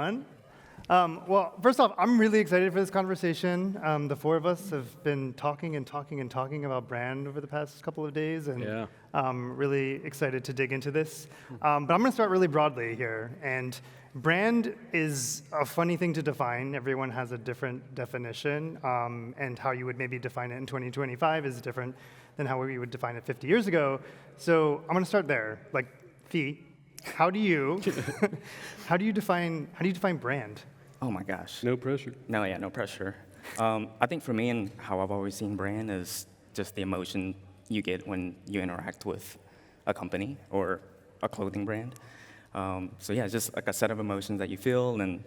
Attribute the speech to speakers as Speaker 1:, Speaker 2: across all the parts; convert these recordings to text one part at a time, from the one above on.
Speaker 1: everyone. Well, first off, I'm really excited for this conversation. The four of us have been talking about brand over the past couple of days, and really excited to dig into this. But I'm going to start really broadly here. And brand is a funny thing to define. Everyone has a different definition, and how you would maybe define it in 2025 is different than how we would define it 50 years ago. So I'm going to start there. Like, Fee, how do you define brand?
Speaker 2: Oh my gosh.
Speaker 3: No pressure.
Speaker 2: No pressure. I think for me and how I've always seen brand is just the emotion you get when you interact with a company or a clothing brand. So yeah, it's just like a set of emotions that you feel, and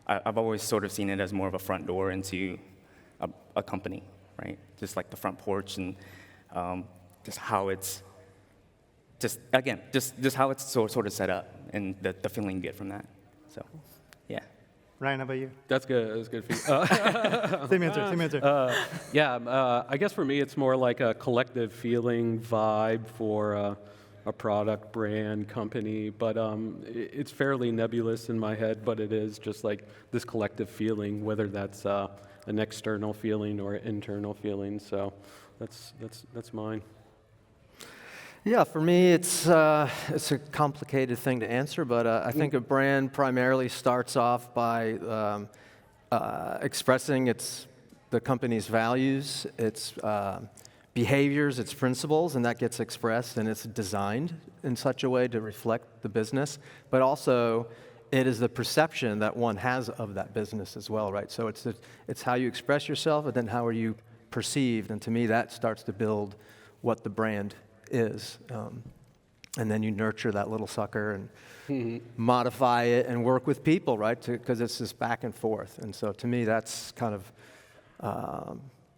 Speaker 2: I've always sort of seen it as more of a front door into a company, right? Just like the front porch, and just how it's just how it's sort of set up, and the feeling you get from that. So, yeah.
Speaker 1: Ryan, how about you?
Speaker 3: That's good. That's good for you.
Speaker 1: Same answer.
Speaker 3: I guess for me, it's more like a collective feeling, vibe for a product, brand, company. But it's fairly nebulous in my head. But it is just like this collective feeling, whether that's an external feeling or an internal feeling. So that's mine.
Speaker 4: Yeah, for me, it's a complicated thing to answer, but I think a brand primarily starts off by expressing the company's values, its behaviors, its principles, and that gets expressed, and it's designed in such a way to reflect the business, but also it is the perception that one has of that business as well, right? So it's how you express yourself, and then how are you perceived, and to me, that starts to build what the brand is, and then you nurture that little sucker and modify it and work with people, right? Because it's this back and forth. And so to me, that's kind of,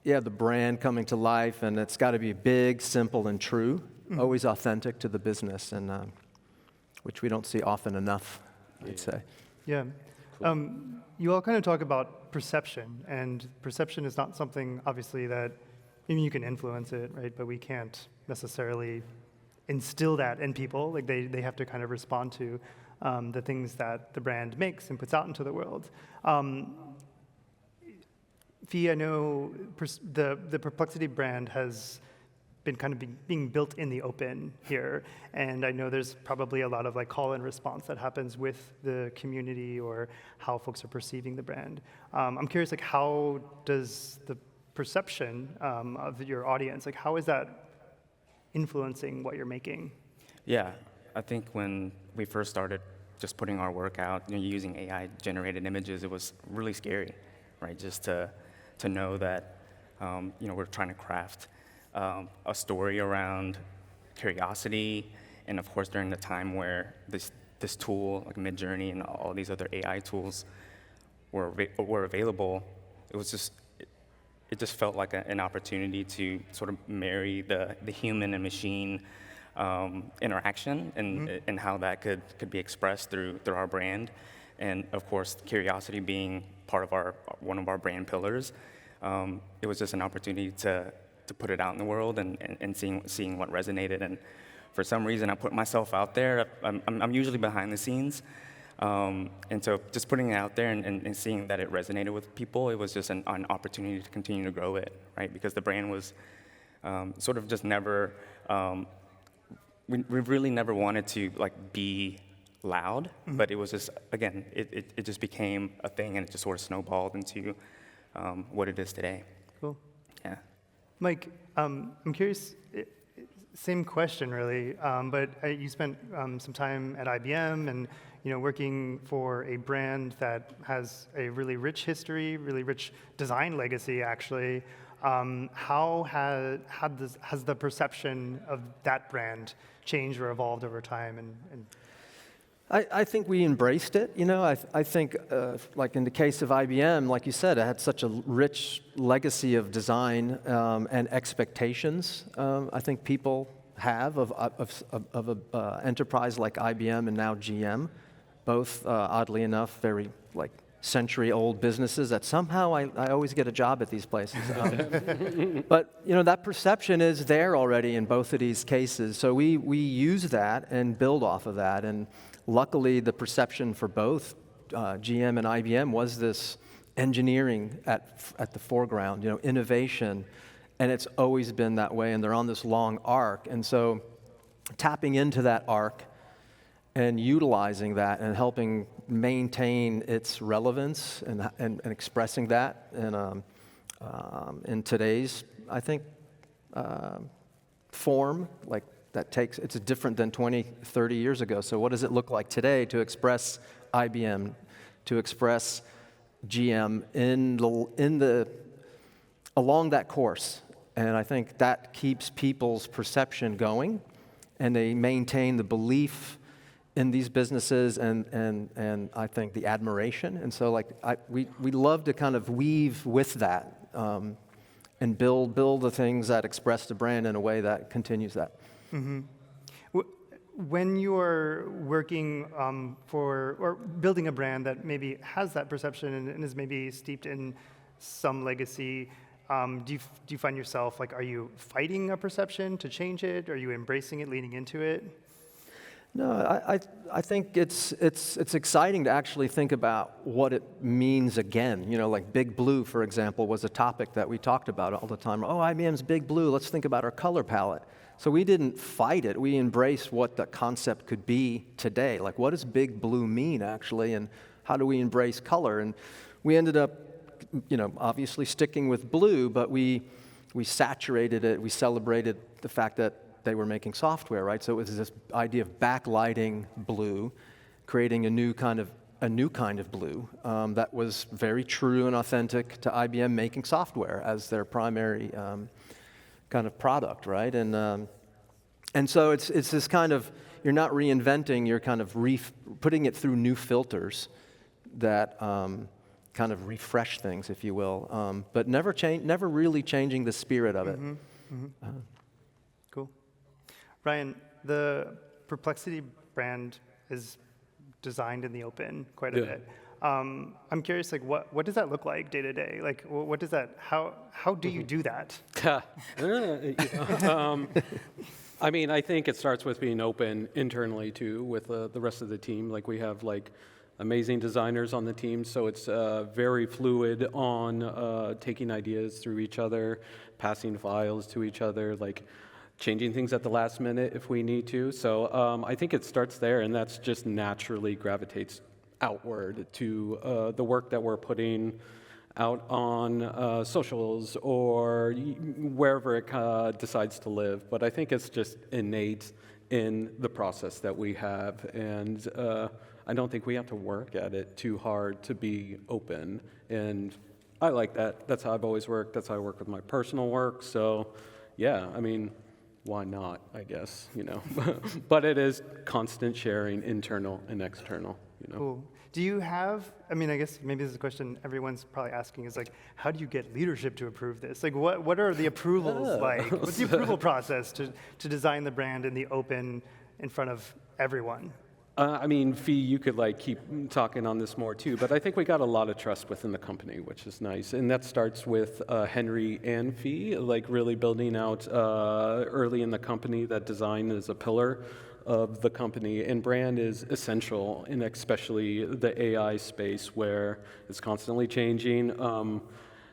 Speaker 4: the brand coming to life, and it's got to be big, simple, and true, always authentic to the business, and which we don't see often enough, I'd say.
Speaker 1: Yeah. You all kind of talk about perception, and perception is not something, obviously, that you can influence it, right? But we can't necessarily instill that in people. Like they have to kind of respond to the things that the brand makes and puts out into the world. Fee, I know the Perplexity brand has been kind of being built in the open here, and I know there's probably a lot of like call and response that happens with the community or how folks are perceiving the brand. I'm curious, like, how does the perception of your audience, like how is that influencing what you're making?
Speaker 2: Yeah, I think when we first started just putting our work out, using AI-generated images, it was really scary, right? Just to know that, we're trying to craft a story around curiosity, and of course during the time where this tool, like Midjourney and all these other AI tools were available, it just felt like an opportunity to sort of marry the human and machine interaction, and how that could be expressed through our brand, and of course curiosity being part of one of our brand pillars. It was just an opportunity to put it out in the world and seeing what resonated. And for some reason, I put myself out there. I'm usually behind the scenes. And so just putting it out there and seeing that it resonated with people, it was just an opportunity to continue to grow it, right? Because the brand was sort of just never, we really never wanted to like be loud, but it was just, again, it just became a thing, and it just sort of snowballed into what it is today.
Speaker 1: Cool.
Speaker 2: Yeah.
Speaker 1: Mike, I'm curious, same question really, but you spent some time at IBM and working for a brand that has a really rich history, really rich design legacy, actually. How has the perception of that brand changed or evolved over time? And
Speaker 4: I think we embraced it. I think, like in the case of IBM, like you said, it had such a rich legacy of design and expectations. I think people have of an enterprise like IBM and now GM. Both, oddly enough, very like century-old businesses that somehow I always get a job at these places. But that perception is there already in both of these cases. So we use that and build off of that. And luckily, the perception for both GM and IBM was this engineering at the foreground, innovation, and it's always been that way, and they're on this long arc. And so tapping into that arc and utilizing that and helping maintain its relevance and expressing that in today's, I think, form, like it's different than 20, 30 years ago. So what does it look like today to express IBM, to express GM along that course? And I think that keeps people's perception going, and they maintain the belief in these businesses and I think the admiration. And so we love to kind of weave with that and build the things that express the brand in a way that continues that.
Speaker 1: Mm-hmm. When you're working or building a brand that maybe has that perception and is maybe steeped in some legacy, do you find yourself, are you fighting a perception to change it? Are you embracing it, leaning into it?
Speaker 4: No, I think it's exciting to actually think about what it means again. Like Big Blue, for example, was a topic that we talked about all the time. Oh, IBM's Big Blue, let's think about our color palette. So we didn't fight it. We embraced what the concept could be today. Like, what does Big Blue mean, actually, and how do we embrace color? And we ended up, obviously sticking with blue, but we saturated it. We celebrated the fact that they were making software, right? So it was this idea of backlighting blue, creating a new kind of blue that was very true and authentic to IBM making software as their primary kind of product, right? And so it's this kind of, you're not reinventing, you're kind of putting it through new filters that kind of refresh things, if you will, but never really changing the spirit of it.
Speaker 1: Mm-hmm. Mm-hmm. Cool. Ryan, the Perplexity brand is designed in the open quite a bit. I'm curious, what does that look like day to day? What does that? How do you do that?
Speaker 3: I mean, I think it starts with being open internally too, with the rest of the team. We have amazing designers on the team, so it's very fluid on taking ideas through each other, passing files to each other, changing things at the last minute if we need to. So I think it starts there, and that's just naturally gravitates outward to the work that we're putting out on socials or wherever it decides to live. But I think it's just innate in the process that we have, and I don't think we have to work at it too hard to be open. And I like that. That's how I've always worked. That's how I work with my personal work. So yeah, I mean, why not, I guess, But it is constant sharing, internal and external,
Speaker 1: Cool. Do you have, I guess maybe this is a question everyone's probably asking is how do you get leadership to approve this? What are the approvals like? What's the approval process to design the brand in the open in front of everyone?
Speaker 3: Fee, you could keep talking on this more too, but I think we got a lot of trust within the company, which is nice. And that starts with Henry and Fee, really building out early in the company that design is a pillar of the company, and brand is essential, in especially the AI space where it's constantly changing.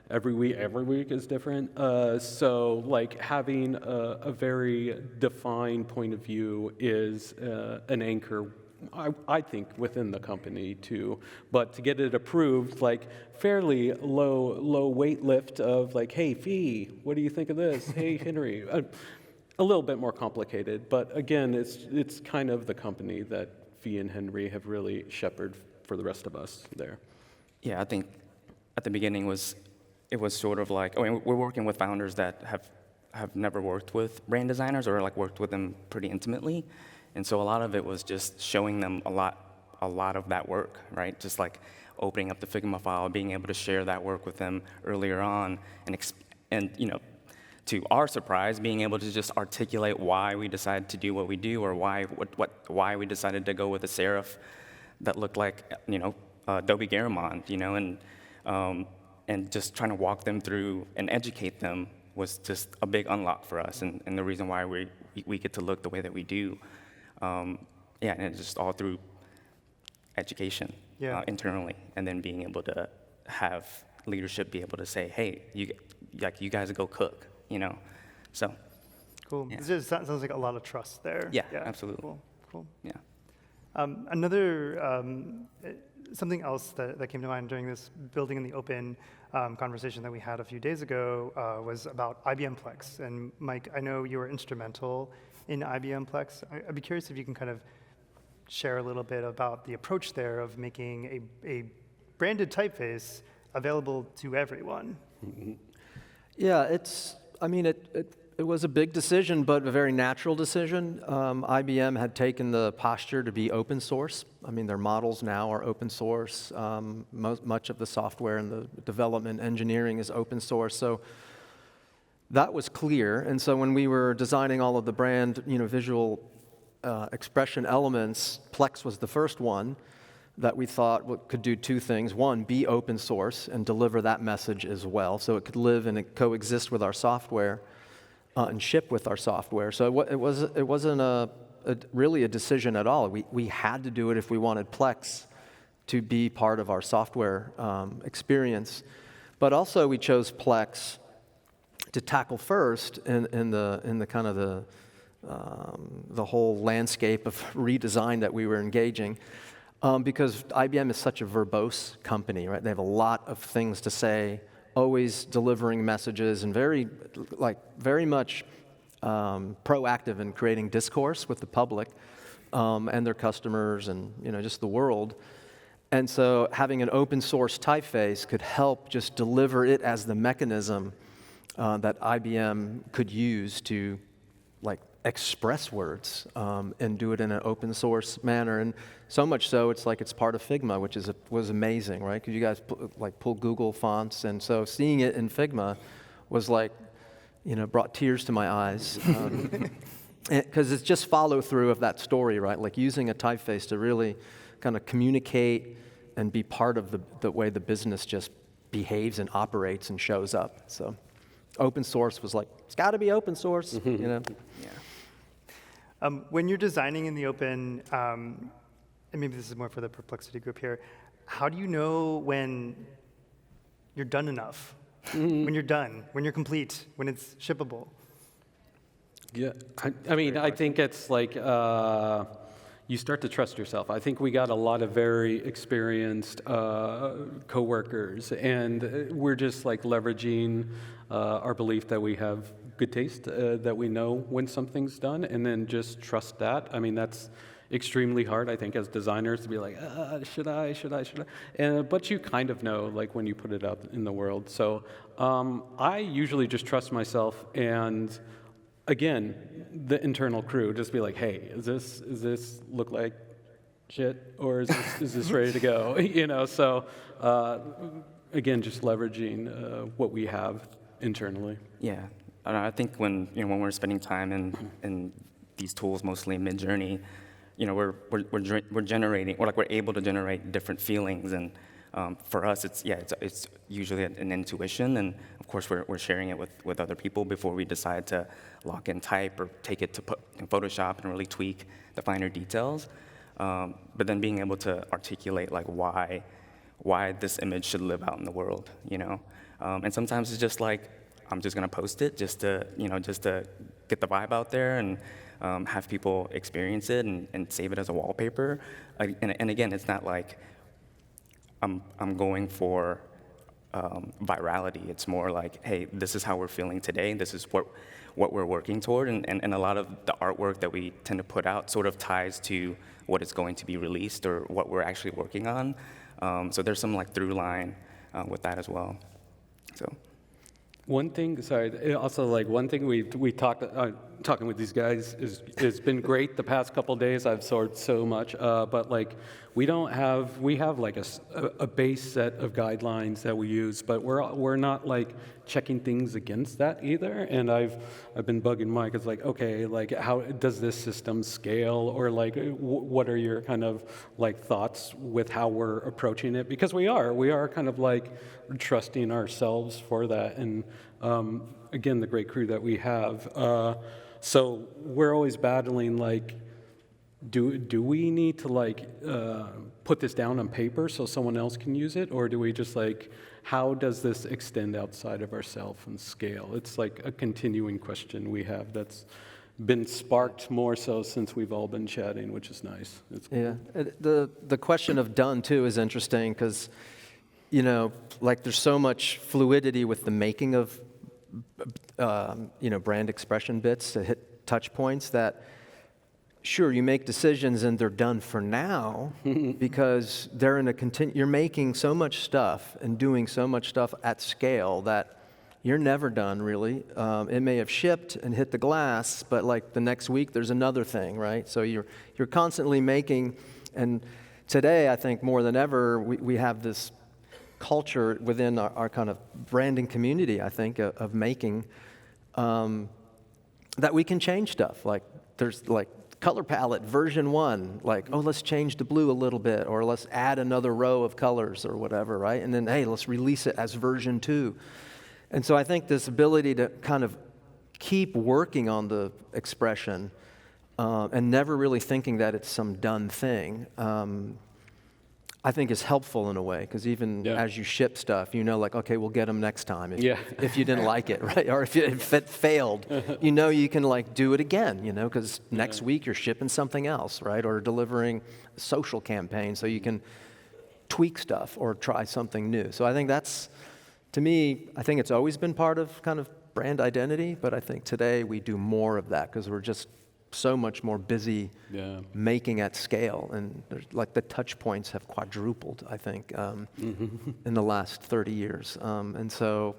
Speaker 3: Every week is different. So having a very defined point of view is an anchor, I think, within the company too. But to get it approved, fairly low weight lift of hey, Fee, what do you think of this? Hey, Henry. A little bit more complicated, but again, it's kind of the company that Fee and Henry have really shepherded for the rest of us there.
Speaker 2: Yeah, I think at the beginning it was sort of we're working with founders that have never worked with brand designers or worked with them pretty intimately, and so a lot of it was just showing them a lot of that work, right? Just opening up the Figma file, being able to share that work with them earlier on, and to our surprise, being able to just articulate why we decided to do what we do, or why we decided to go with a serif that looked like Adobe Garamond, and just trying to walk them through and educate them was just a big unlock for us, and the reason why we get to look the way that we do. And it's just all through education.
Speaker 1: Yeah.
Speaker 2: internally, and then being able to have leadership be able to say, hey, you guys go cook, So,
Speaker 1: Cool.
Speaker 2: Yeah.
Speaker 1: It just sounds like a lot of trust there.
Speaker 2: Yeah, absolutely.
Speaker 1: Cool.
Speaker 2: yeah.
Speaker 1: Something else that came to mind during this building in the open conversation that we had a few days ago was about IBM Plex. And Mike, I know you were instrumental in IBM Plex. I'd be curious if you can kind of share a little bit about the approach there of making a branded typeface available to everyone.
Speaker 4: Yeah, it was a big decision, but a very natural decision. IBM had taken the posture to be open source. I mean, their models now are open source. Much of the software and the development engineering is open source. So that was clear. And so when we were designing all of the brand, visual expression elements, Plex was the first one that we thought could do two things. One, be open source and deliver that message as well, so it could live and coexist with our software and ship with our software. So it wasn't really a decision at all. We had to do it if we wanted Plex to be part of our software experience. But also we chose Plex to tackle first in the kind of the whole landscape of redesign that we were engaging. Because IBM is such a verbose company, right? They have a lot of things to say, always delivering messages, and very much proactive in creating discourse with the public and their customers, and just the world. And so, having an open source typeface could help just deliver it as the mechanism that IBM could use to express words and do it in an open source manner. And so much so, it's part of Figma, which was amazing, right? Because you guys pull Google fonts, and so seeing it in Figma was brought tears to my eyes. Because it's just follow through of that story, right? Using a typeface to really kind of communicate and be part of the way the business just behaves and operates and shows up. So open source was it's got to be open source,
Speaker 2: Yeah.
Speaker 1: When you're designing in the open, and maybe this is more for the Perplexity group here, how do you know when you're done enough? When you're done, when you're complete, when it's shippable?
Speaker 3: Yeah, I think it's you start to trust yourself. I think we got a lot of very experienced coworkers, and we're just leveraging our belief that we have good taste, that we know when something's done, and then just trust that. That's extremely hard, I think, as designers to be should I? But you kind of know, when you put it out in the world. So I usually just trust myself, and again, the internal crew just be hey, is this look like shit, or is this ready to go? So again, just leveraging what we have internally.
Speaker 2: Yeah, I think when we're spending time in these tools, mostly mid-journey, we're generating, or we're able to generate different feelings, and for us, it's usually an intuition, and of course we're sharing it with other people before we decide to lock in type or take it to Photoshop and really tweak the finer details. But then being able to articulate why this image should live out in the world, and sometimes it's just I'm just gonna post it just to get the vibe out there and have people experience it and save it as a wallpaper. And again, it's not I'm going for virality. It's more hey, this is how we're feeling today. This is what we're working toward, and a lot of the artwork that we tend to put out sort of ties to what is going to be released or what we're actually working on. So there's some through line with that as well. So.
Speaker 3: One thing, also one thing we talked, talking with these guys has been great the past couple of days. I've absorbed so much, but we have a base set of guidelines that we use, but we're not checking things against that either. And I've been bugging Mike. It's okay, how does this system scale, or what are your kind of thoughts with how we're approaching it? Because we are kind of trusting ourselves for that, and again, the great crew that we have. So we're always battling do we need to like put this down on paper so someone else can use it, or do we just like, how does this extend outside of ourselves and scale? It's like a continuing question we have that's been sparked more so since we've all been chatting, which is nice. It's cool.
Speaker 4: Yeah, the question of done too is interesting because, you know, like there's so much fluidity with the making of, you know, brand expression bits to hit touch points that, sure, you make decisions and they're done for now because they're in a you're making so much stuff and doing so much stuff at scale that you're never done, really. It may have shipped and hit the glass, but like the next week there's another thing, right? So you're constantly making, and today I think more than ever we have this culture within our kind of branding community, I think, of making that we can change stuff. Like there's like color palette version 1, like, oh, let's change the blue a little bit, or let's add another row of colors or whatever, right? And then, hey, let's release it as version 2. And so I think this ability to kind of keep working on the expression and never really thinking that it's some done thing, I think is helpful in a way, because even as you ship stuff, you know, like, okay, we'll get them next time if you didn't like it, right? Or if it failed, you know you can like do it again, you know, because next week you're shipping something else, right? Or delivering a social campaign, so you can tweak stuff or try something new. So I think that's, to me, I think it's always been part of kind of brand identity, but I think today we do more of that because we're just so much more busy making at scale, and there's, like, the touch points have quadrupled, I think, in the last 30 years. And so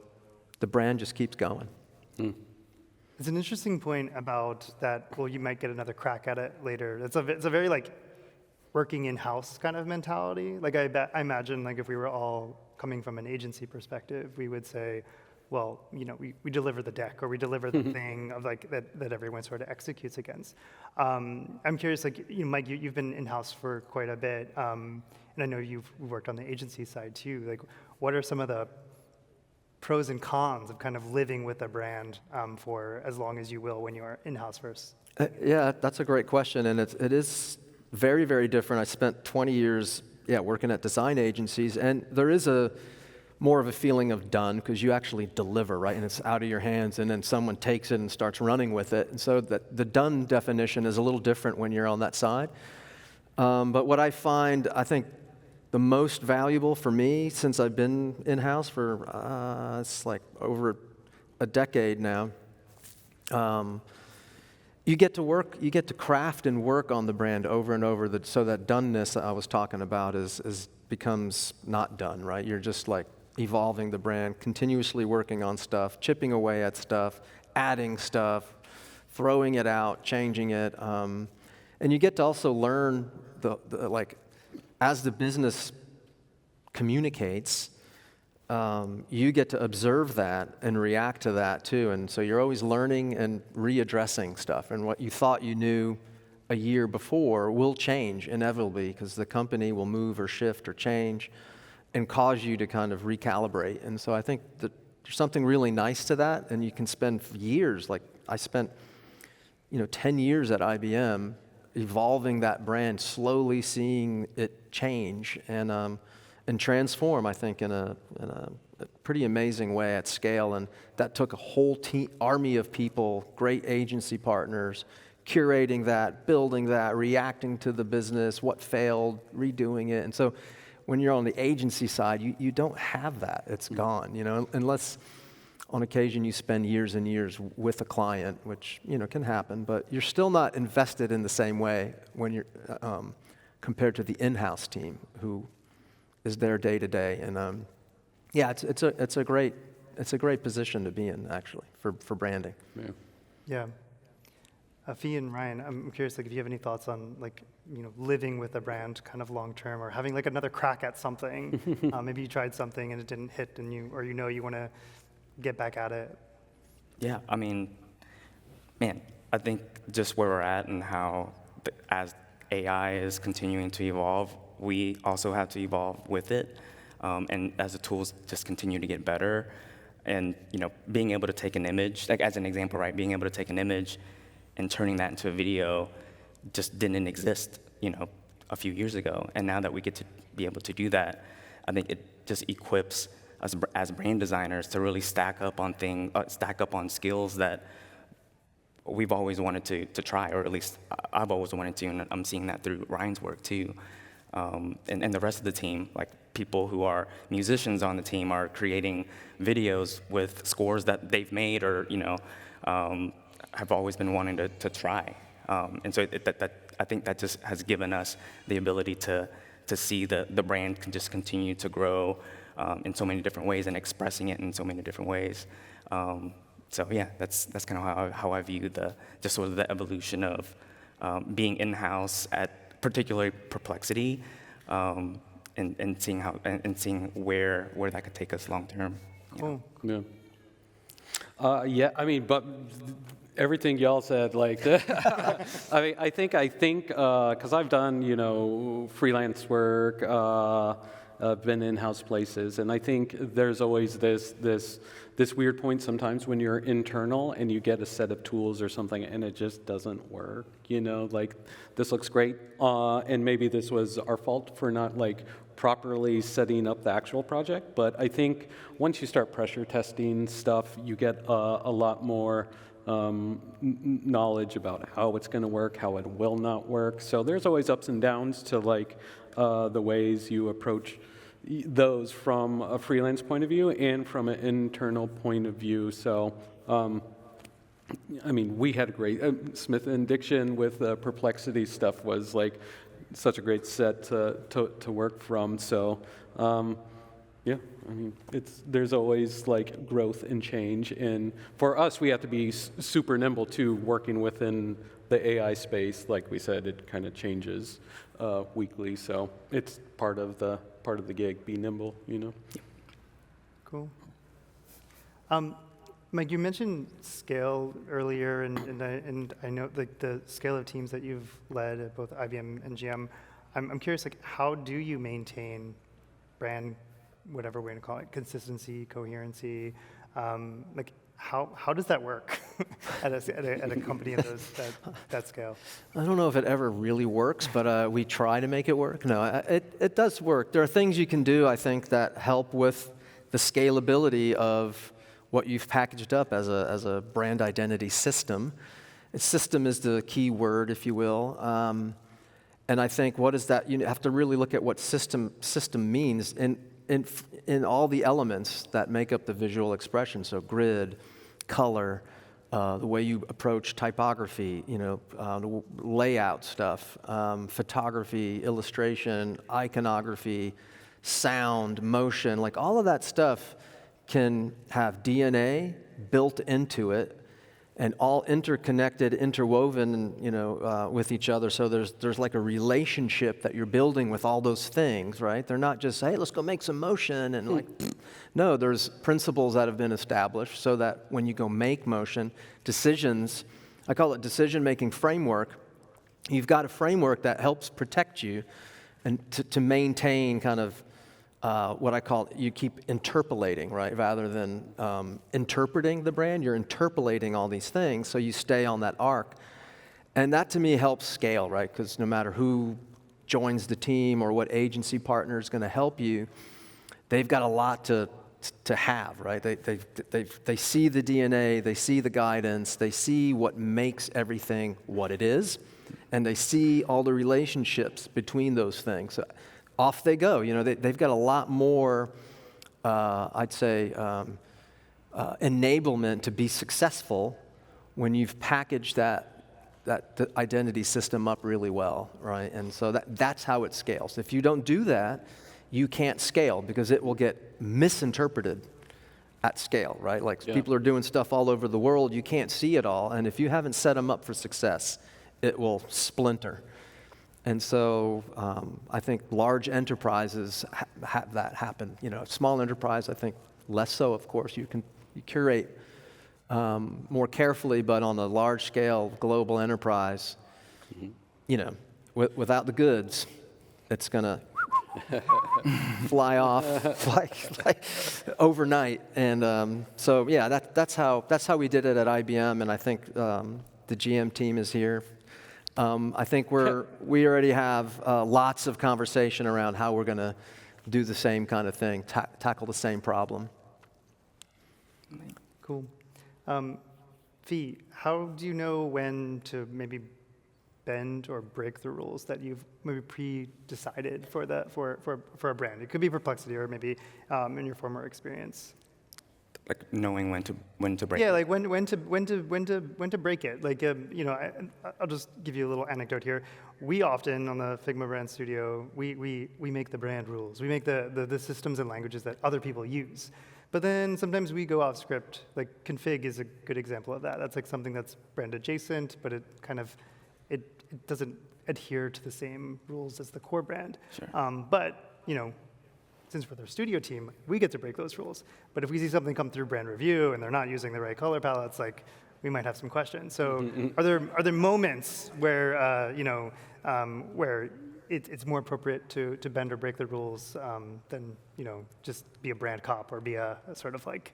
Speaker 4: the brand just keeps going.
Speaker 1: It's an interesting point about that, well, you might get another crack at it later. It's a very, like, working in-house kind of mentality. Like, I imagine, like, if we were all coming from an agency perspective, we would say, well, you know, we deliver the deck, or we deliver the thing of like that everyone sort of executes against. I'm curious, like, you know, Mike, you've been in-house for quite a bit, and I know you've worked on the agency side too. Like, what are some of the pros and cons of kind of living with a brand for as long as you will when you are in-house first?
Speaker 4: Yeah, that's a great question, and it is very, very different. I spent 20 years, working at design agencies, and there is more of a feeling of done because you actually deliver, right? And it's out of your hands, and then someone takes it and starts running with it. And so the done definition is a little different when you're on that side. But what I find, I think, the most valuable for me since I've been in-house for, it's like over a decade now, you get to craft and work on the brand over and over, so that doneness that I was talking about becomes not done, right? You're just like evolving the brand, continuously working on stuff, chipping away at stuff, adding stuff, throwing it out, changing it. And you get to also learn, like, as the business communicates, you get to observe that and react to that too. And so you're always learning and readdressing stuff. And what you thought you knew a year before will change inevitably because the company will move or shift or change and cause you to kind of recalibrate. And so I think that there's something really nice to that, and you can spend years, like I spent 10 years at IBM evolving that brand, slowly seeing it change and transform, I think, in a pretty amazing way at scale. And that took a whole army of people, great agency partners, curating that, building that, reacting to the business, what failed, redoing it. And so when you're on the agency side, you don't have that. It's gone, unless on occasion you spend years and years with a client, which, can happen, but you're still not invested in the same way when you're compared to the in-house team who is there day to day. And it's a great position to be in, actually, for branding.
Speaker 1: Yeah. Fee and Ryan, I'm curious, like, if you have any thoughts on, like, living with a brand kind of long term, or having like another crack at something. Maybe you tried something and it didn't hit, and you want to get back at it.
Speaker 2: Yeah, I mean, man, I think just where we're at and how as AI is continuing to evolve, we also have to evolve with it. And as the tools just continue to get better, and being able to take an image, like as an example, right, being able to take an image and turning that into a video, just didn't exist, a few years ago. And now that we get to be able to do that, I think it just equips us as brand designers to really stack up on skills that we've always wanted to try, or at least I've always wanted to, and I'm seeing that through Ryan's work too. And the rest of the team, like people who are musicians on the team, are creating videos with scores that they've made or have always been wanting to try. And so I think that just has given us the ability to see the brand can just continue to grow in so many different ways and expressing it in so many different ways. So yeah, that's kind of how I view just sort of the evolution of being in-house at particularly Perplexity, and seeing where that could take us long term.
Speaker 1: Cool.
Speaker 3: Yeah. Yeah, I mean, but everything y'all said, like, I mean, I think, because I've done, freelance work, I've been in-house places, and I think there's always this weird point sometimes when you're internal and you get a set of tools or something and it just doesn't work, like, this looks great, and maybe this was our fault for not, like, properly setting up the actual project, but I think once you start pressure testing stuff, you get a lot more knowledge about how it's going to work, how it will not work. So there's always ups and downs to like the ways you approach those from a freelance point of view and from an internal point of view. So I mean, we had a great Smith and Diction with Perplexity stuff was like such a great set to work from. So yeah, I mean, there's always like growth and change, and for us, we have to be super nimble too, working within the AI space. Like we said, it kind of changes weekly, so it's part of the gig. Be nimble,
Speaker 1: Cool. Mike, you mentioned scale earlier, and I know like the scale of teams that you've led at both IBM and GM. I'm curious, like, how do you maintain brand, whatever we're going to call it, consistency, coherency? Like, how does that work at a company of that scale?
Speaker 4: I don't know if it ever really works, but we try to make it work. No, it does work. There are things you can do, I think, that help with the scalability of what you've packaged up as a brand identity system. System is the key word, if you will. And I think what is that? You have to really look at what system means in all the elements that make up the visual expression. So grid, color, the way you approach typography, the layout stuff, photography, illustration, iconography, sound, motion, like all of that stuff can have DNA built into it and all interconnected, interwoven, with each other. So there's like a relationship that you're building with all those things, right? They're not just, hey, let's go make some motion and like, no, there's principles that have been established so that when you go make motion, decisions, I call it decision-making framework, you've got a framework that helps protect you and to maintain kind of what I call, you keep interpolating, right? Rather than interpreting the brand, you're interpolating all these things, so you stay on that arc. And that, to me, helps scale, right? Because no matter who joins the team or what agency partner is going to help you, they've got a lot to have, right? They see the DNA, they see the guidance, they see what makes everything what it is, and they see all the relationships between those things. So, off they go. They've got a lot more, I'd say, enablement to be successful when you've packaged that identity system up really well, right? And so that's how it scales. If you don't do that, you can't scale because it will get misinterpreted at scale, right? Like people are doing stuff all over the world, you can't see it all, and if you haven't set them up for success, it will splinter. And so I think large enterprises have that happen. Small enterprise, I think less so, of course. You curate more carefully, but on a large scale global enterprise, without the goods, it's gonna fly off like overnight. And so yeah, that's how we did it at IBM, and I think the GM team is here I think we already have lots of conversation around how we're going to do the same kind of thing, tackle the same problem.
Speaker 1: Cool. Fee, how do you know when to maybe bend or break the rules that you've maybe pre-decided for a brand? It could be Perplexity or maybe in your former experience.
Speaker 2: Like knowing when to break.
Speaker 1: Yeah,
Speaker 2: it.
Speaker 1: like when to break it. Like I'll just give you a little anecdote here. We often on the Figma brand studio, we make the brand rules. We make the systems and languages that other people use. But then sometimes we go off script. Like config is a good example of that. That's like something that's brand adjacent, but it kind of it doesn't adhere to the same rules as the core brand.
Speaker 2: Sure.
Speaker 1: But since we're their studio team, we get to break those rules. But if we see something come through brand review and they're not using the right color palettes, like we might have some questions. So are there moments where where it's more appropriate to bend or break the rules than just be a brand cop or be a sort of like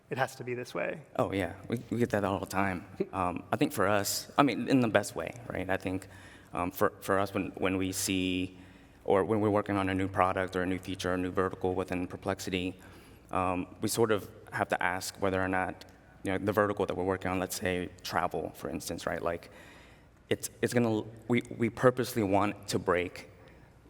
Speaker 1: it has to be this way?
Speaker 2: Oh yeah, we get that all the time. I think for us, I mean, in the best way, right? I think for us when we see or when we're working on a new product or a new feature or a new vertical within Perplexity, we sort of have to ask whether or not the vertical that we're working on, let's say travel, for instance, right? Like we purposely want to break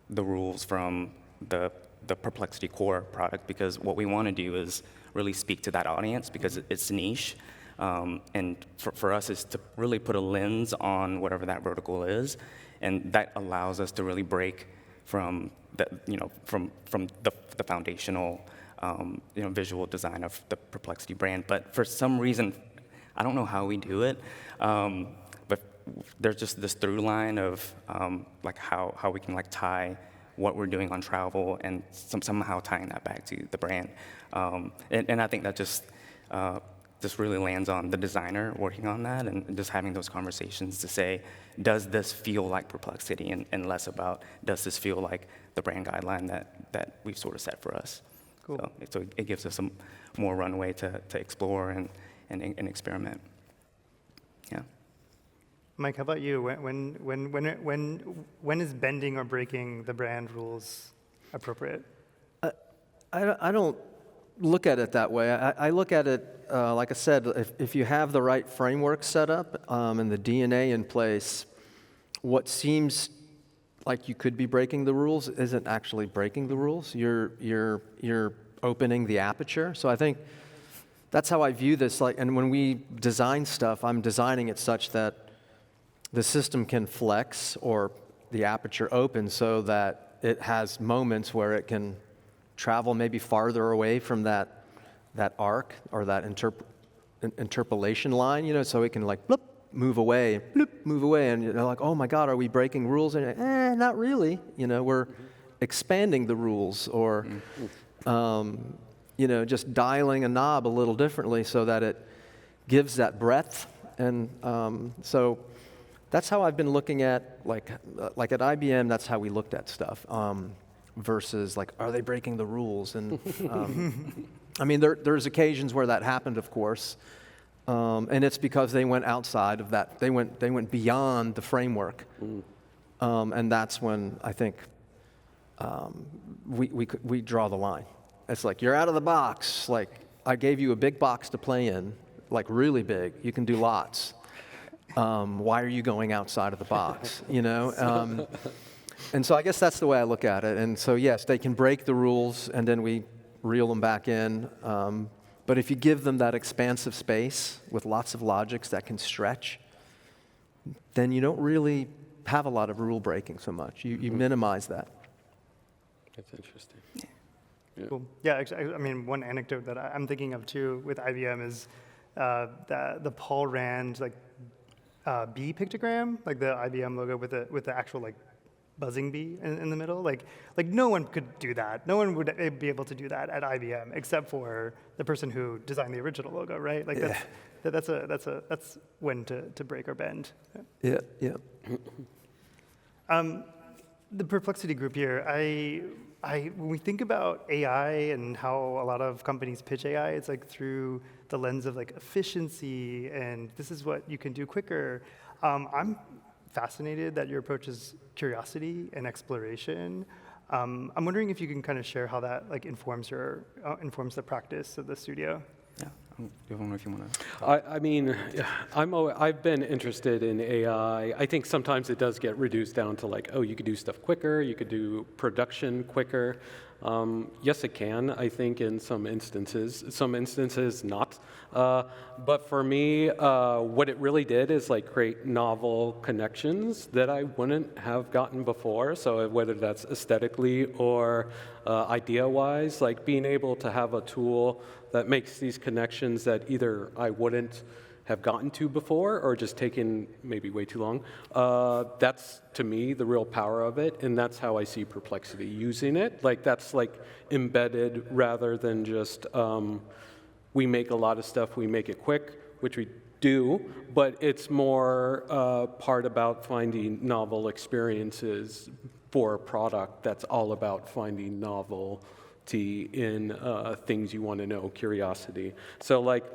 Speaker 2: the rules from the Perplexity core product because what we want to do is really speak to that audience because it's niche. And for us is to really put a lens on whatever that vertical is, and that allows us to really break from the foundational visual design of the Perplexity brand. But for some reason, I don't know how we do it, but there's just this through line of like how we can like tie what we're doing on travel and somehow tying that back to the brand. And I think that just really lands on the designer working on that and just having those conversations to say, does this feel like Perplexity and less about, does this feel like the brand guideline that we've sort of set for us?
Speaker 1: Cool.
Speaker 2: So it gives us some more runway to explore and experiment. Yeah.
Speaker 1: Mike, how about you? When is bending or breaking the brand rules appropriate?
Speaker 4: I don't look at it that way. I look at it, like I said, if you have the right framework set up and the DNA in place, what seems like you could be breaking the rules isn't actually breaking the rules. You're opening the aperture. So I think that's how I view this. Like, and when we design stuff, I'm designing it such that the system can flex or the aperture open so that it has moments where it can travel maybe farther away from that arc or that interpolation line, so it can like bloop, move away, and you're like, oh my God, are we breaking rules? And not really. We're expanding the rules or just dialing a knob a little differently so that it gives that breadth. And so that's how I've been looking at, like at IBM, that's how we looked at stuff. Versus like, are they breaking the rules? And I mean, there's occasions where that happened, of course, and it's because they went outside of that. They went beyond the framework, and that's when I think we draw the line. It's like you're out of the box. Like I gave you a big box to play in, like really big. You can do lots. Why are you going outside of the box? And so I guess that's the way I look at it. And so, yes, they can break the rules, and then we reel them back in. But if you give them that expansive space with lots of logics that can stretch, then you don't really have a lot of rule breaking so much. You minimize that.
Speaker 3: That's interesting.
Speaker 1: Yeah. Cool. Yeah, actually, I mean, one anecdote that I'm thinking of too with IBM is the Paul Rand bee pictogram, like the IBM logo with the actual like buzzing bee in the middle. Like no one could do that. No one would be able to do that at IBM except for the person who designed the original logo, right? Like that's when to break or bend.
Speaker 4: Yeah.
Speaker 1: The Perplexity group here, when we think about AI and how a lot of companies pitch AI, it's like through the lens of like efficiency and this is what you can do quicker. I'm fascinated that your approach is curiosity and exploration. I'm wondering if you can kind of share how that like informs the practice of the studio.
Speaker 2: Yeah, I don't know if you want to.
Speaker 3: I mean, I've been interested in AI. I think sometimes it does get reduced down to like, oh, you could do stuff quicker, you could do production quicker. Yes, it can, I think, in some instances not. But for me, what it really did is like create novel connections that I wouldn't have gotten before. So whether that's aesthetically or idea-wise, like being able to have a tool that makes these connections that either I wouldn't have gotten to before or just taken maybe way too long. That's, to me, the real power of it, and that's how I see Perplexity using it. Like, that's like embedded rather than just we make a lot of stuff, we make it quick, which we do, but it's more part about finding novel experiences for a product that's all about finding novelty in things you want to know, curiosity. So, like,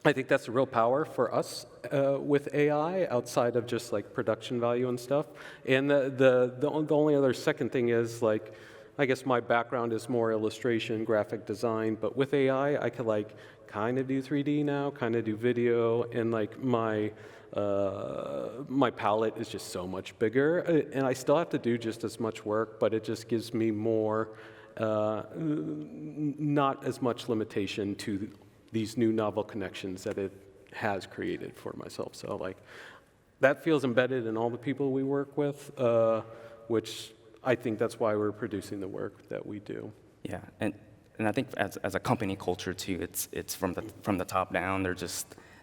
Speaker 3: I think that's the real power for us with AI outside of just like production value and stuff. And the only other second thing is like, I guess my background is more illustration, graphic design, but with AI, I could like kind of do 3D now, kind of do video, and like my palette is just so much bigger. And I still have to do just as much work, but it just gives me more, not as much limitation to these new novel connections that it has created for myself. So like, that feels embedded in all the people we work with, which I think that's why we're producing the work that we do.
Speaker 2: Yeah, and I think as a company culture too, it's from the top down.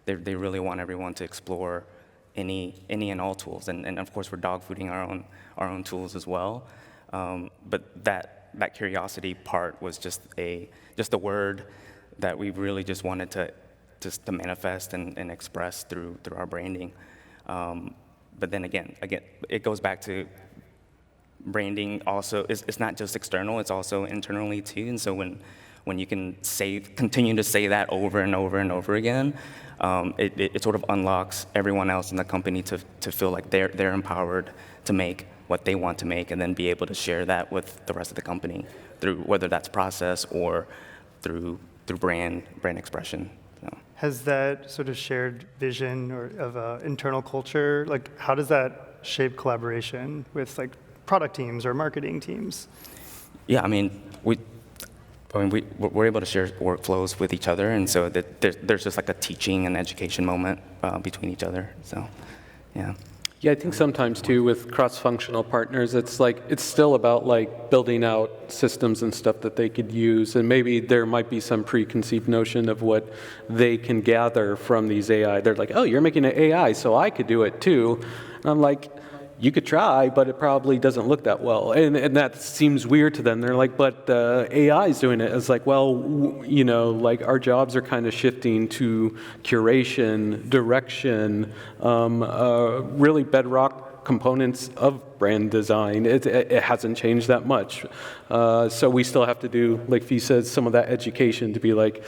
Speaker 2: They really want everyone to explore any and all tools, and of course we're dogfooding our own tools as well. But that curiosity part was just a word that we really just wanted to manifest and express through our branding. But then again, it goes back to branding also, it's not just external, it's also internally too. And so when you can continue to say that over and over and over again, it sort of unlocks everyone else in the company to feel like they're empowered to make what they want to make and then be able to share that with the rest of the company through whether that's process or through brand expression. So.
Speaker 1: Has that sort of shared vision or of internal culture, like how does that shape collaboration with like product teams or marketing teams?
Speaker 2: Yeah, I mean we're able to share workflows with each other, and so that there's just like a teaching and education moment between each other. So, yeah.
Speaker 3: Yeah, I think sometimes too with cross-functional partners, it's still about like building out systems and stuff that they could use, and maybe there might be some preconceived notion of what they can gather from these AI. They're like, oh, you're making an AI, so I could do it too. And I'm like, you could try, but it probably doesn't look that well. And that seems weird to them. They're like, but AI is doing it. It's like, well, you know, like our jobs are kind of shifting to curation, direction, really bedrock components of brand design. It hasn't changed that much. So we still have to do, like Fee says, some of that education to be like,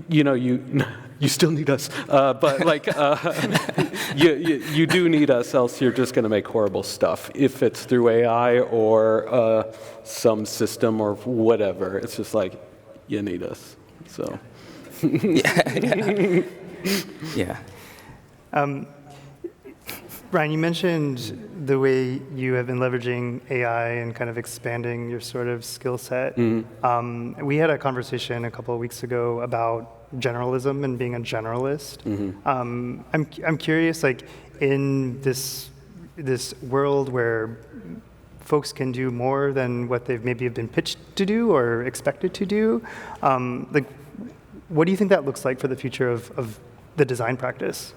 Speaker 3: you know, you still need us, but like you do need us, else you're just going to make horrible stuff. If it's through AI or some system or whatever, it's just like you need us. So
Speaker 2: Yeah.
Speaker 1: Brian, you mentioned the way you have been leveraging AI and kind of expanding your sort of skill set. Mm-hmm. We had a conversation a couple of weeks ago about generalism and being a generalist. Mm-hmm. I'm curious, like in this world where folks can do more than what they've maybe have been pitched to do or expected to do, like what do you think that looks like for the future of the design practice?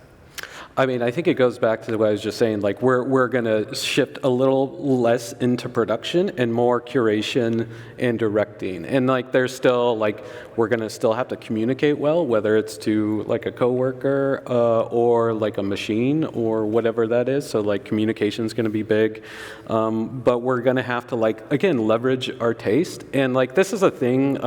Speaker 3: I mean, I think it goes back to what I was just saying, like we're going to shift a little less into production and more curation and directing. And like there's still like we're going to still have to communicate well, whether it's to like a coworker or like a machine or whatever that is. So like communication is going to be big. But we're going to have to like, again, leverage our taste. And like this is a thing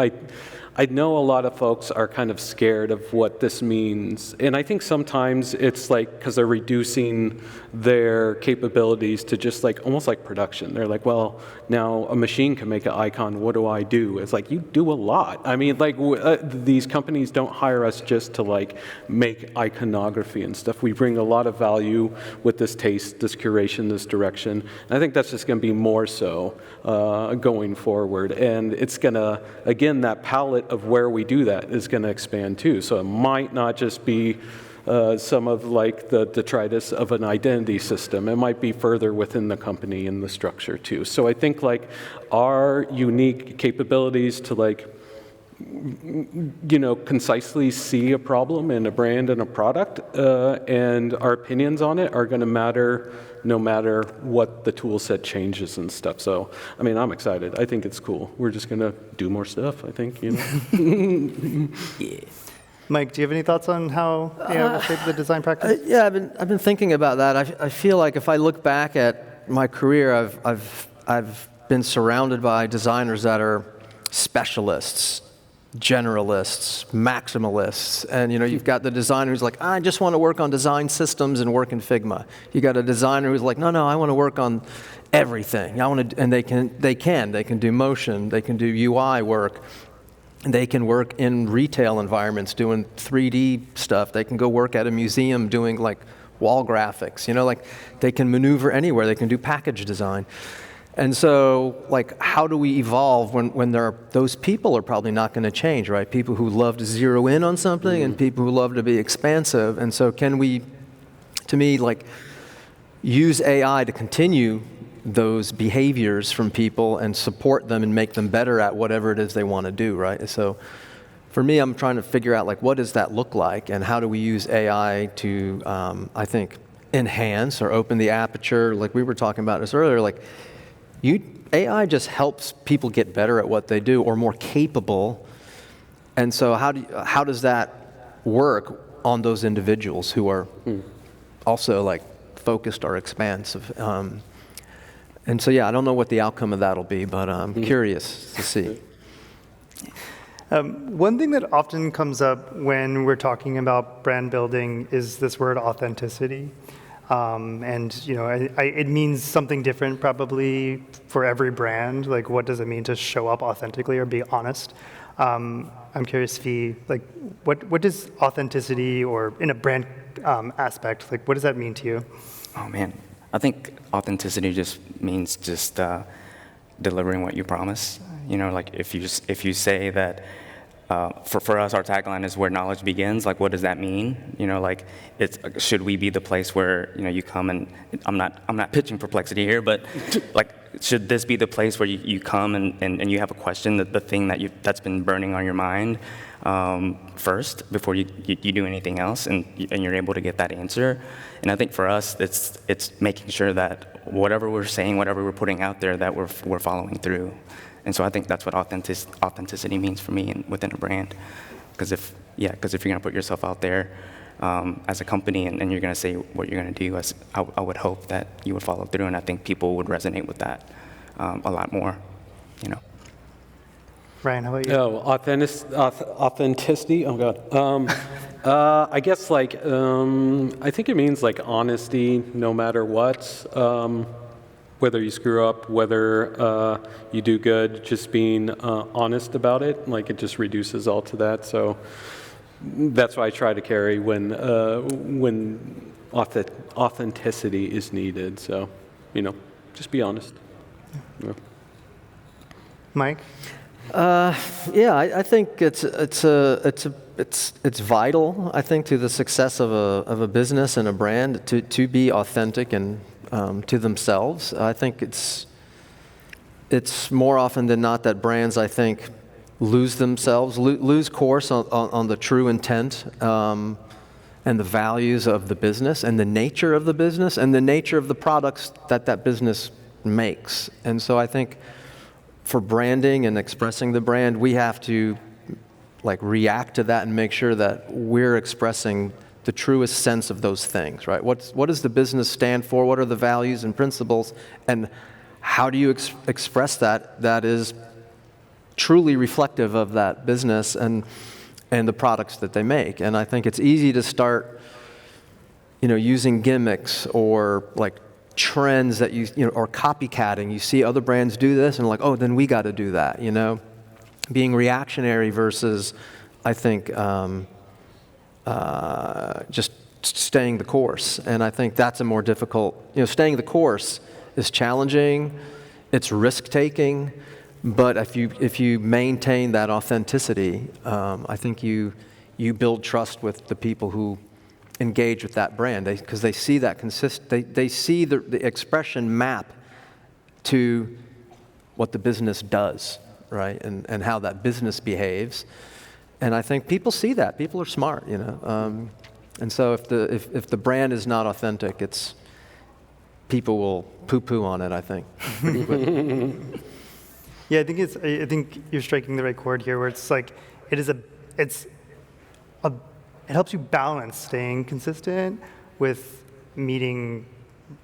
Speaker 3: I know a lot of folks are kind of scared of what this means. And I think sometimes it's like, because they're reducing their capabilities to just like, almost like production. They're like, well, now a machine can make an icon, what do I do? It's like, you do a lot. I mean, like, these companies don't hire us just to like make iconography and stuff. We bring a lot of value with this taste, this curation, this direction. And I think that's just going to be more so going forward. And it's going to, again, that palette of where we do that is going to expand too. So it might not just be some of like the detritus of an identity system. It might be further within the company and the structure too. So I think like our unique capabilities to like, you know, concisely see a problem in a brand and a product, and our opinions on it are going to matter no matter what the tool set changes and stuff. So, I mean, I'm excited. I think it's cool. We're just going to do more stuff, I think, you know.
Speaker 2: Yeah.
Speaker 1: Mike, do you have any thoughts on how AI will shape the design practice?
Speaker 4: Yeah, I've been thinking about that. I feel like if I look back at my career, I've been surrounded by designers that are specialists, generalists, maximalists, and you know, you've got the designer who's like, I just want to work on design systems and work in Figma. You got a designer who's like, no, I want to work on everything. I want to, and they can do motion, they can do UI work. They can work in retail environments doing 3D stuff. They can go work at a museum doing like wall graphics. You know, like they can maneuver anywhere. They can do package design. And so, like, how do we evolve when those people are probably not going to change, right? People who love to zero in on something and people who love to be expansive. And so can we, to me, like, use AI to continue those behaviors from people and support them and make them better at whatever it is they want to do, right? So for me, I'm trying to figure out, like, what does that look like and how do we use AI to, I think, enhance or open the aperture, like we were talking about this earlier, like, AI just helps people get better at what they do or more capable. And so how does that work on those individuals who are also like focused or expansive? And so, yeah, I don't know what the outcome of that will be, but I'm curious to see.
Speaker 1: One thing that often comes up when we're talking about brand building is this word authenticity. And you know, it means something different probably for every brand. Like, what does it mean to show up authentically or be honest? I'm curious, Fee, like, what does authenticity, or in a brand aspect, like, what does that mean to you?
Speaker 2: Oh man, I think authenticity just means just delivering what you promise. You know, like if you say that. For us, our tagline is where knowledge begins. Like, what does that mean? You know, like, should we be the place where, you know, you come and, I'm not pitching Perplexity here, but like, should this be the place where you come and you have a question, the thing that's been burning on your mind first before you do anything else, and you're able to get that answer. And I think for us, it's making sure that whatever we're saying, whatever we're putting out there, that we're following through. And so I think that's what authenticity means for me within a brand. Because if you're going to put yourself out there as a company and you're going to say what you're going to do, I would hope that you would follow through. And I think people would resonate with that a lot more, you know.
Speaker 1: Ryan, how about you?
Speaker 3: Oh, authenticity? Oh, God. I guess, like, I think it means, like, honesty no matter what. Whether you screw up, whether you do good, just being honest about it, like, it just reduces all to that. So that's why I try to carry when authenticity is needed. So, you know, just be honest. Yeah.
Speaker 1: Mike?
Speaker 4: Yeah, I think it's vital, I think, to the success of a business and a brand to be authentic and to themselves. I think it's more often than not that brands, I think, lose themselves, lose course on the true intent and the values of the business and the nature of the business and the nature of the products that business makes. And so I think for branding and expressing the brand, we have to like react to that and make sure that we're expressing the truest sense of those things, right? What does the business stand for? What are the values and principles? And how do you express that is truly reflective of that business and the products that they make. And I think it's easy to start, using gimmicks or like trends that or copycatting. You see other brands do this and like, oh, then we got to do that, Being reactionary versus, I think, just staying the course. And I think that's a more difficult, staying the course is challenging, it's risk-taking, but if you maintain that authenticity, I think you build trust with the people who engage with that brand, because they see that they see the expression map to what the business does, right, and how that business behaves. And I think people see that. People are smart, and so if the brand is not authentic, people will poo-poo on it, I think.
Speaker 1: Yeah, I think you're striking the right chord here, where it's like it helps you balance staying consistent with meeting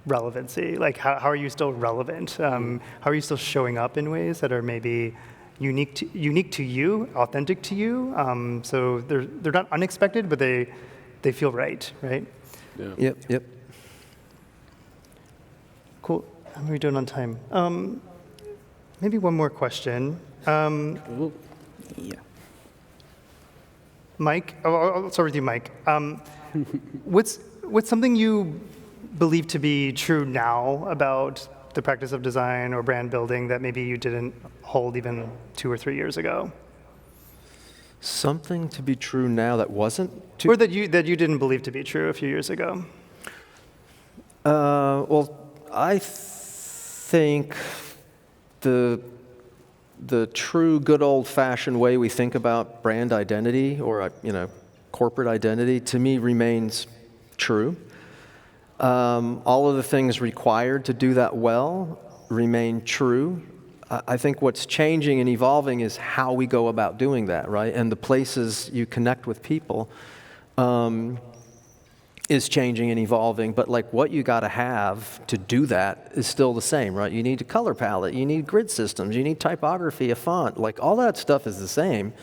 Speaker 1: relevancy. Like, how are you still relevant? How are you still showing up in ways that are maybe unique to you, authentic to you? So they're not unexpected, but they feel right?
Speaker 3: Yeah.
Speaker 4: Yep.
Speaker 1: Cool. How are we doing on time? Maybe one more question.
Speaker 2: Yeah.
Speaker 1: Mike, I'll start with you, Mike. What's something you believe to be true now about the practice of design or brand building that maybe you didn't hold even 2 or 3 years ago?
Speaker 4: Something to be true now that wasn't?
Speaker 1: Or that you didn't believe to be true a few years ago?
Speaker 4: Well, I think the true good old-fashioned way we think about brand identity or corporate identity, to me, remains true. All of the things required to do that well remain true. I think what's changing and evolving is how we go about doing that, right? And the places you connect with people is changing and evolving, but like what you got to have to do that is still the same, right? You need a color palette, you need grid systems, you need typography, a font, like all that stuff is the same.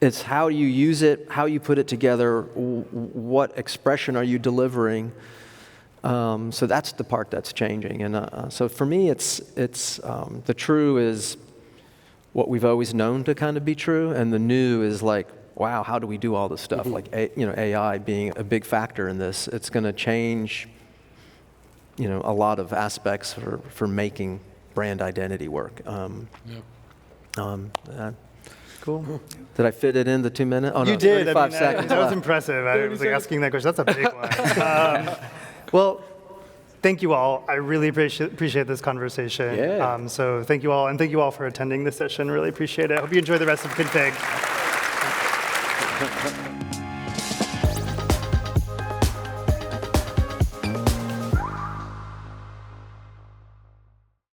Speaker 4: It's how you use it, how you put it together, what expression are you delivering. So that's the part that's changing. And so for me, it's the true is what we've always known to kind of be true, and the new is like, wow, how do we do all this stuff? Like, AI being a big factor in this, it's going to change, a lot of aspects for making brand identity work.
Speaker 1: Cool.
Speaker 4: Did I fit it in the 2 minutes? Oh,
Speaker 1: You
Speaker 4: no,
Speaker 1: did.
Speaker 4: 35 seconds
Speaker 1: That was
Speaker 4: left.
Speaker 1: impressive. I was like asking that question. That's a big one. Well, thank you all. I really appreciate this conversation.
Speaker 3: Yeah.
Speaker 1: So thank you all, and thank you all for attending this session. Really appreciate it. I hope you enjoy the rest of Config.